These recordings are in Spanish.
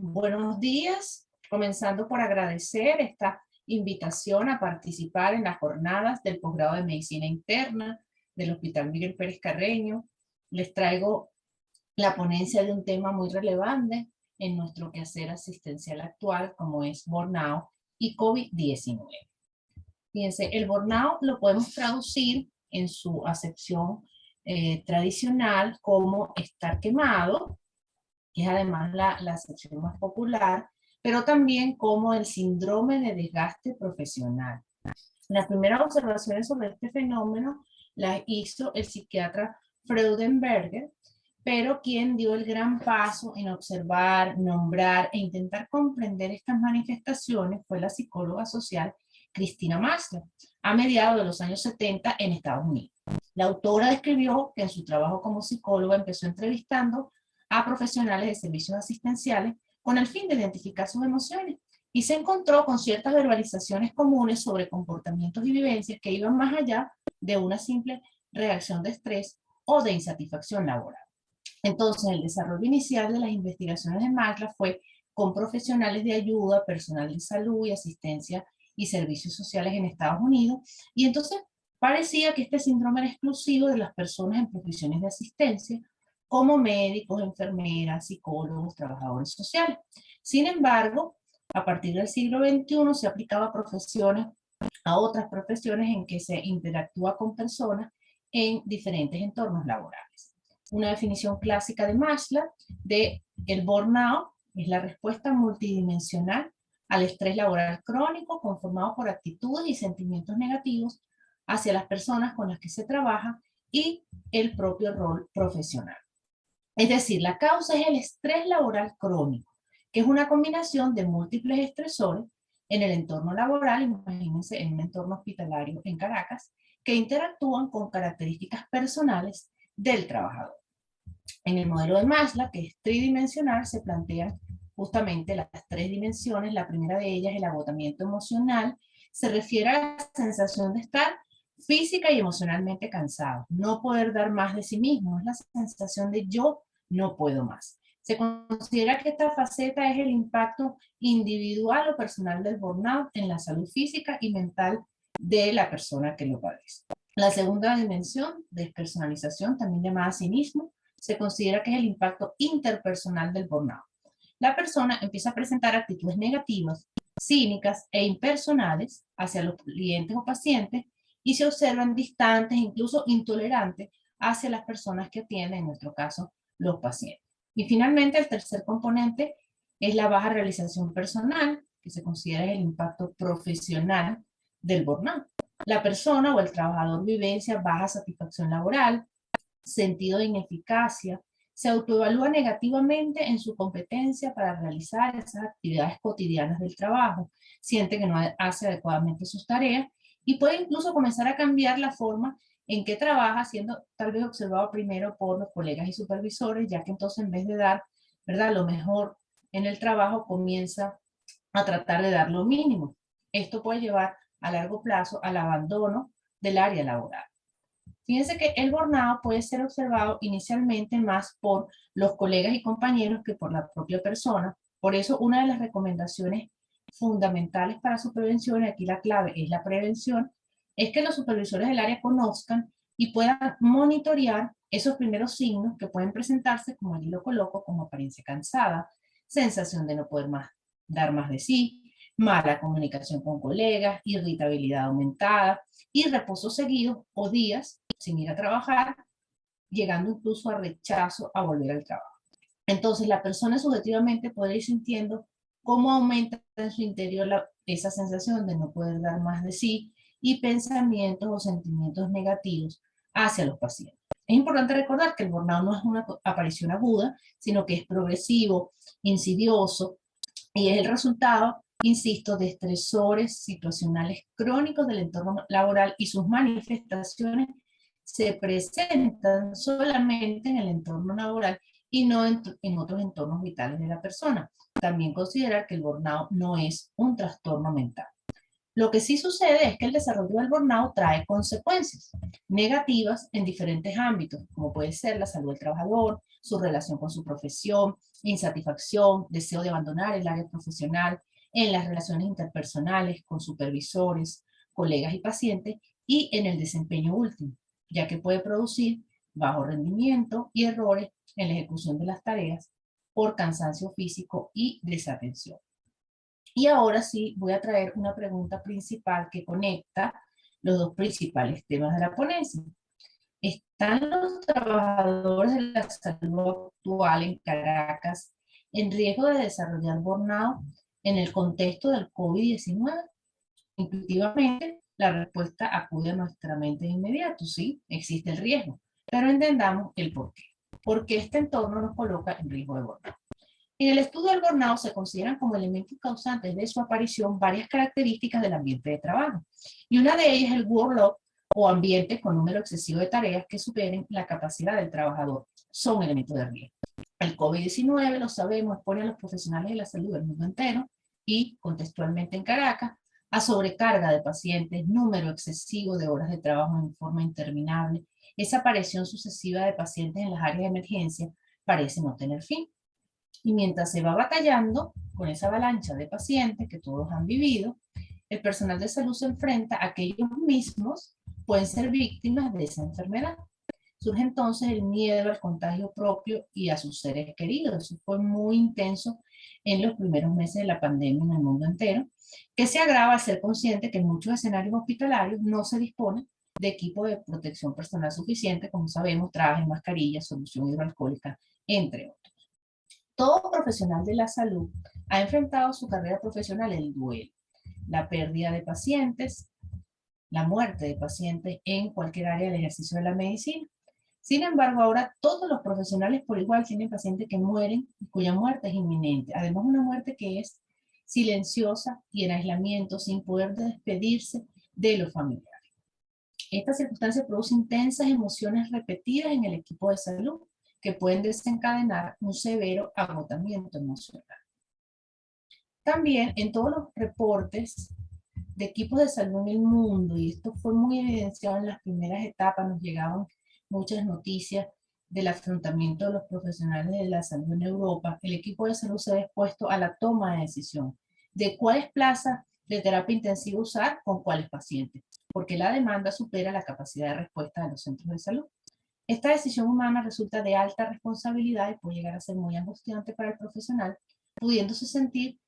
Buenos días, comenzando por agradecer esta invitación a participar en las jornadas del posgrado de Medicina Interna del Hospital Miguel Pérez Carreño. Les traigo la ponencia de un tema muy relevante en nuestro quehacer asistencial actual, como es burnout y COVID-19. Fíjense, el burnout lo podemos traducir en su acepción tradicional como estar quemado, que es además la acepción más popular, pero también como el síndrome de desgaste profesional. Las primeras observaciones sobre este fenómeno las hizo el psiquiatra Freudenberger, pero quien dio el gran paso en observar, nombrar e intentar comprender estas manifestaciones fue la psicóloga social Cristina Maslow, a mediados de los años 70 en Estados Unidos. La autora describió que en su trabajo como psicóloga empezó entrevistando a profesionales de servicios asistenciales con el fin de identificar sus emociones y se encontró con ciertas verbalizaciones comunes sobre comportamientos y vivencias que iban más allá de una simple reacción de estrés o de insatisfacción laboral. Entonces, el desarrollo inicial de las investigaciones de Maslow fue con profesionales de ayuda, personal de salud y asistencia y servicios sociales en Estados Unidos, y entonces parecía que este síndrome era exclusivo de las personas en profesiones de asistencia, como médicos, enfermeras, psicólogos, trabajadores sociales. Sin embargo, a partir del siglo XXI se aplicaba a otras profesiones en que se interactúa con personas en diferentes entornos laborales. Una definición clásica de Maslow de el burnout es la respuesta multidimensional al estrés laboral crónico conformado por actitudes y sentimientos negativos hacia las personas con las que se trabaja y el propio rol profesional. Es decir, la causa es el estrés laboral crónico, que es una combinación de múltiples estresores en el entorno laboral, imagínense en un entorno hospitalario en Caracas, que interactúan con características personales del trabajador. En el modelo de Maslow, que es tridimensional, se plantean justamente las tres dimensiones. La primera de ellas, el agotamiento emocional, se refiere a la sensación de estar física y emocionalmente cansado, no poder dar más de sí mismo, es la sensación de yo no puedo más. Se considera que esta faceta es el impacto individual o personal del burnout en la salud física y mental de la persona que lo padece. La segunda dimensión, despersonalización, también llamada cinismo, se considera que es el impacto interpersonal del burnout. La persona empieza a presentar actitudes negativas, cínicas e impersonales hacia los clientes o pacientes y se observan distantes, incluso intolerantes, hacia las personas que atienden, en nuestro caso, los pacientes. Y finalmente, el tercer componente es la baja realización personal, que se considera el impacto profesional del burnout. La persona o el trabajador vivencia baja satisfacción laboral, sentido de ineficacia, se autoevalúa negativamente en su competencia para realizar esas actividades cotidianas del trabajo, siente que no hace adecuadamente sus tareas y puede incluso comenzar a cambiar la forma en que trabaja, siendo tal vez observado primero por los colegas y supervisores, ya que entonces en vez de dar, ¿verdad?, lo mejor en el trabajo, comienza a tratar de dar lo mínimo. Esto puede llevar a largo plazo al abandono del área laboral. Fíjense que el burnout puede ser observado inicialmente más por los colegas y compañeros que por la propia persona. Por eso una de las recomendaciones fundamentales para su prevención, y aquí la clave es la prevención, es que los supervisores del área conozcan y puedan monitorear esos primeros signos que pueden presentarse, como allí lo coloco, como apariencia cansada, sensación de no poder dar más de sí, mala comunicación con colegas, irritabilidad aumentada y reposo seguido o días sin ir a trabajar, llegando incluso a rechazo a volver al trabajo. Entonces la persona subjetivamente puede ir sintiendo cómo aumenta en su interior esa sensación de no poder dar más de sí y pensamientos o sentimientos negativos hacia los pacientes. Es importante recordar que el burnout no es una aparición aguda, sino que es progresivo, insidioso y es el resultado, insisto, de estresores situacionales crónicos del entorno laboral y sus manifestaciones se presentan solamente en el entorno laboral y no en otros entornos vitales de la persona. También considerar que el burnout no es un trastorno mental. Lo que sí sucede es que el desarrollo del burnout trae consecuencias negativas en diferentes ámbitos, como puede ser la salud del trabajador, su relación con su profesión, insatisfacción, deseo de abandonar el área profesional, en las relaciones interpersonales con supervisores, colegas y pacientes, y en el desempeño último, ya que puede producir bajo rendimiento y errores en la ejecución de las tareas por cansancio físico y desatención. Y ahora sí voy a traer una pregunta principal que conecta los dos principales temas de la ponencia. ¿Están los trabajadores de la salud actual en Caracas en riesgo de desarrollar burnout en el contexto del COVID-19? Intuitivamente, la respuesta acude a nuestra mente de inmediato, sí, existe el riesgo, pero entendamos el por qué. Porque este entorno nos coloca en riesgo de burnout. En el estudio del burnout se consideran como elementos causantes de su aparición varias características del ambiente de trabajo. Y una de ellas es el workload o ambiente con número excesivo de tareas que superen la capacidad del trabajador. Son elementos de riesgo. El COVID-19, lo sabemos, expone a los profesionales de la salud del mundo entero y, contextualmente en Caracas, a sobrecarga de pacientes, número excesivo de horas de trabajo en forma interminable. Esa aparición sucesiva de pacientes en las áreas de emergencia parece no tener fin. Y mientras se va batallando con esa avalancha de pacientes que todos han vivido, el personal de salud se enfrenta a que ellos mismos pueden ser víctimas de esa enfermedad. Surge entonces el miedo al contagio propio y a sus seres queridos. Eso fue muy intenso en los primeros meses de la pandemia en el mundo entero, que se agrava al ser consciente que en muchos escenarios hospitalarios no se dispone de equipo de protección personal suficiente, como sabemos, trajes, mascarillas, solución hidroalcohólica, entre otros. Todo profesional de la salud ha enfrentado su carrera profesional el duelo, la pérdida de pacientes, la muerte de pacientes en cualquier área del ejercicio de la medicina. Sin embargo, ahora todos los profesionales por igual tienen pacientes que mueren y cuya muerte es inminente. Además, una muerte que es silenciosa y en aislamiento, sin poder despedirse de los familiares. Esta circunstancia produce intensas emociones repetidas en el equipo de salud que pueden desencadenar un severo agotamiento emocional. También en todos los reportes de equipos de salud en el mundo, y esto fue muy evidenciado en las primeras etapas, nos llegaban muchas noticias del afrontamiento de los profesionales de la salud en Europa. El equipo de salud se ha expuesto a la toma de decisión de cuáles plazas de terapia intensiva usar con cuáles pacientes, porque la demanda supera la capacidad de respuesta de los centros de salud. Esta decisión humana resulta de alta responsabilidad y puede llegar a ser muy angustiante para el profesional, pudiéndose sentir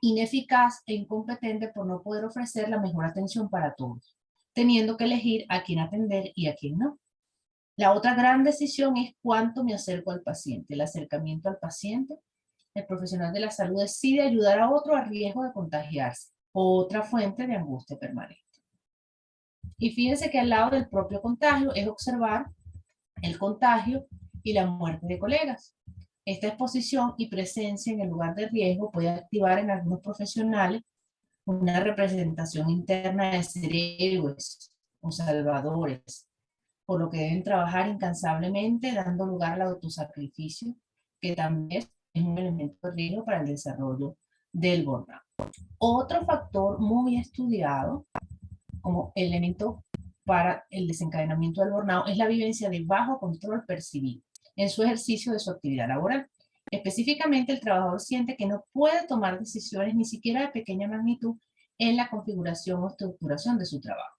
ineficaz e incompetente por no poder ofrecer la mejor atención para todos, teniendo que elegir a quién atender y a quién no. La otra gran decisión es cuánto me acerco al paciente. El acercamiento al paciente, el profesional de la salud decide ayudar a otro a riesgo de contagiarse, otra fuente de angustia permanente. Y fíjense que al lado del propio contagio es observar el contagio y la muerte de colegas. Esta exposición y presencia en el lugar de riesgo puede activar en algunos profesionales una representación interna de ser héroes o salvadores, por lo que deben trabajar incansablemente dando lugar al autosacrificio, que también es un elemento de riesgo para el desarrollo del burnout. Otro factor muy estudiado como elemento para el desencadenamiento del burnout es la vivencia de bajo control percibido en su ejercicio de su actividad laboral. Específicamente, el trabajador siente que no puede tomar decisiones ni siquiera de pequeña magnitud en la configuración o estructuración de su trabajo.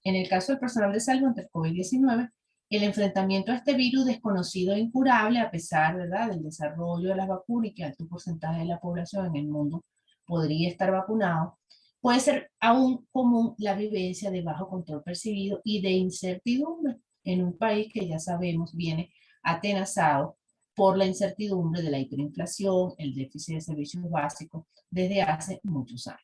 En el caso del personal de salud ante el COVID-19, el enfrentamiento a este virus desconocido e incurable, a pesar, ¿verdad?, del desarrollo de las vacunas y que alto porcentaje de la población en el mundo podría estar vacunado, puede ser aún común la vivencia de bajo control percibido y de incertidumbre en un país que ya sabemos viene atenazado por la incertidumbre de la hiperinflación, el déficit de servicios básicos desde hace muchos años.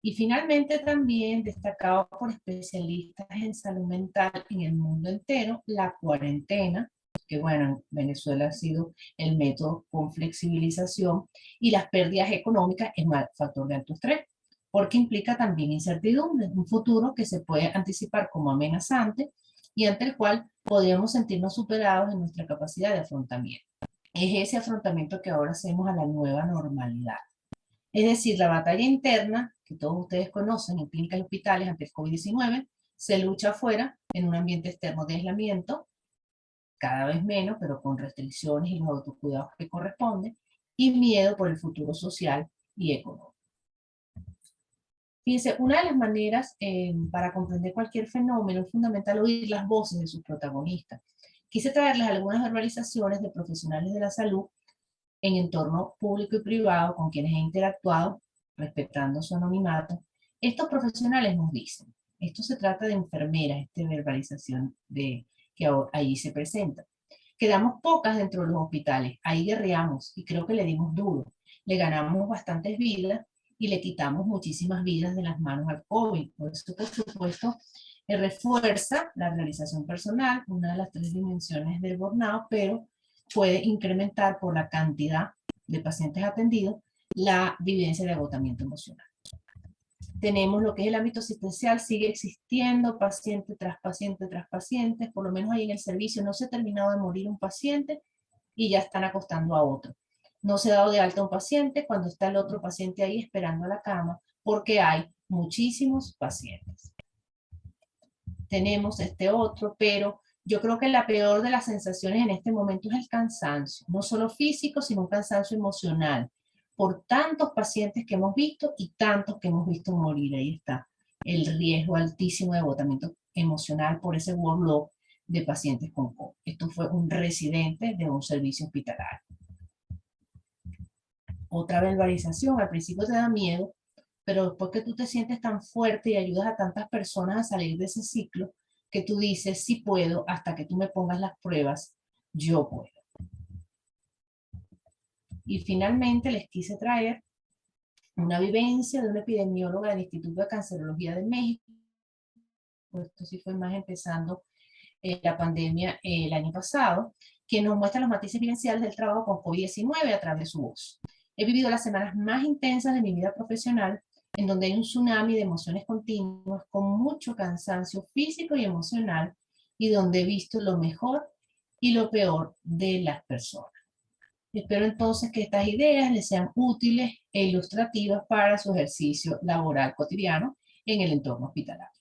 Y finalmente también destacado por especialistas en salud mental en el mundo entero, la cuarentena, que bueno, en Venezuela ha sido el método con flexibilización, y las pérdidas económicas es un factor de alto estrés, porque implica también incertidumbre, un futuro que se puede anticipar como amenazante y ante el cual podríamos sentirnos superados en nuestra capacidad de afrontamiento. Es ese afrontamiento que ahora hacemos a la nueva normalidad. Es decir, la batalla interna, que todos ustedes conocen en clínicas y hospitales ante el COVID-19, se lucha afuera, en un ambiente externo de aislamiento, cada vez menos, pero con restricciones y los autocuidados que corresponden, y miedo por el futuro social y económico. Fíjense, una de las maneras para comprender cualquier fenómeno es fundamental oír las voces de sus protagonistas. Quise traerles algunas verbalizaciones de profesionales de la salud en entorno público y privado con quienes he interactuado, respetando su anonimato. Estos profesionales nos dicen, esto se trata de enfermeras, esta verbalización que allí se presenta. Quedamos pocas dentro de los hospitales, ahí guerreamos y creo que le dimos duro. Le ganamos bastantes vidas y le quitamos muchísimas vidas de las manos al COVID. Por eso, por supuesto, refuerza la realización personal, una de las 3 dimensiones del burnout, pero puede incrementar por la cantidad de pacientes atendidos la vivencia de agotamiento emocional. Tenemos lo que es el ámbito asistencial, sigue existiendo paciente tras paciente tras paciente, por lo menos ahí en el servicio no se ha terminado de morir un paciente y ya están acostando a otro. No se ha dado de alta un paciente cuando está el otro paciente ahí esperando a la cama porque hay muchísimos pacientes. Tenemos este otro, pero yo creo que la peor de las sensaciones en este momento es el cansancio, no solo físico, sino un cansancio emocional, por tantos pacientes que hemos visto y tantos que hemos visto morir. Ahí está el riesgo altísimo de agotamiento emocional por ese workload de pacientes con COVID. Esto fue un residente de un servicio hospitalario. Otra verbalización, al principio te da miedo, pero después que tú te sientes tan fuerte y ayudas a tantas personas a salir de ese ciclo, que tú dices, sí puedo, hasta que tú me pongas las pruebas, yo puedo. Y finalmente les quise traer una vivencia de una epidemióloga del Instituto de Cancerología de México. Esto sí fue más empezando la pandemia el año pasado, que nos muestra los matices vivenciales del trabajo con COVID-19 a través de su voz. He vivido las semanas más intensas de mi vida profesional, en donde hay un tsunami de emociones continuas, con mucho cansancio físico y emocional, y donde he visto lo mejor y lo peor de las personas. Espero entonces que estas ideas les sean útiles e ilustrativas para su ejercicio laboral cotidiano en el entorno hospitalario.